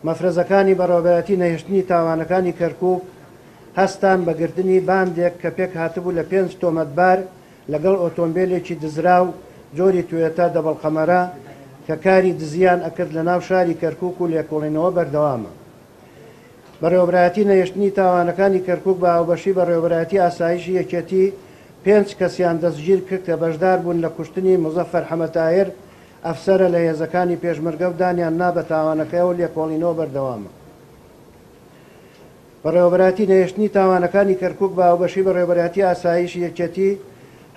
مەفرەزەکانی بەڕێوەبەرەتی نەهێشتنی تاوانەکانی کەرکووک هەستان بەگرتنی باندێک کە پێک هاتبوو لە 5 تۆمەتبار لەگەڵ ئۆتۆمبیلێکی دزرا و جۆری توێتە دەبڵقەمەرە کە کاری دزیان ئەکرد لە ناو شاری کەرکووک و لێکۆڵینەوە بەردەوامە. بەڕێوەبەرەتی نەهێشتنی تاوانەکانی کەرکووک بە هاوبەشی بەڕێوەبەرەتی ئاسایشی یەکێتی 5 کەسیان دەستگیر کرد کە بەشدار بوون لە کوشتنی مزەفەر حەمەتایر ئەفسەرە لە هێزەکانی پێشمەرگە و دانیان نا بە تاوانەکەیەوە لێکۆڵینەوە بەردەوامە. بەڕێوەبەرەتی نەهێشتنی تاوانەکانی کەرکووک بە هاوبەشی بەڕێوەبەرەتی ئاسایشی یەکێتی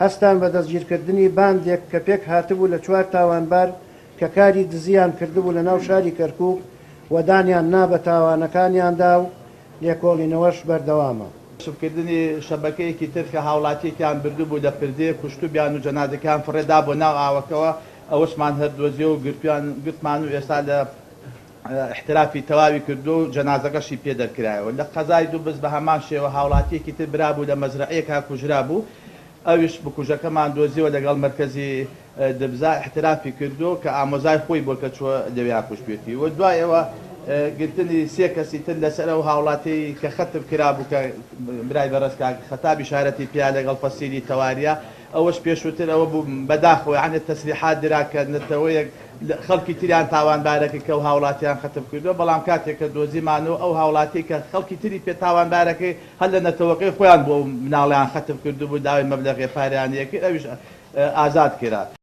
هەستان بە دەستگیرکردنی باندێک کە پێک هاتبوو لە 4 تاوانبار کە کاری دزیان کردبوو لە ناو شاری کەرکووک و دانیان نا بە تاوانەکانیاندا و لێکۆڵینەوەش بەردەوامە. شوکردنی شەبەکەیەکی تر کە هاوڵاتیەکیان بردو بوو لە پردەیە کوشتوبیان و جەنازەکان فڕێدا بۆ ناو ئاوەکەوە ئەوەشمان هەردۆزیە و گرتمان و ئێستا لە احترافی تەواوی کردو و جەنازەکەشی پێ دەرکرایەوە. لە قەزای دووبز بە هەمان شێوە هاوڵاتیەکی تر برابوو لە مەزرعەیەکا کوژرا بوو، ئەویش بکوژەکەمان دۆزیەوە لەگەڵ مرکزی دبزا احترافی کردو کە ئامۆزای خۆی بۆ کە چووە لەوێ کوشتێتی و دوایەوە گرتنی 3 کەسی تر لەسەر ئەو هاوڵاتی کە خەتم کرابوو کە برای بەڕێزکا خەتا بیشارەتی پیا لەگەڵ فەسیلی تەواریە ئەوەش پێشووتر ئەوە بوو بەداخەوە یعنی تەسریحات دراکردنەوەیەک خەڵکی تریان تاوانبارەکە کە ئەو هاوڵاتیان خەتم کردووە، بەڵام کاتێک کە دۆزیمانەوە ئەو هاوڵاتی کە خەڵکی تری پێ تاوانبارەکەی هەر لە نەتەوەکەی خۆیان بۆ مناڵیان خەتم کردو بوو داوای مەبلەغی پارەیانیەکە ئەویش ئازاد کرا.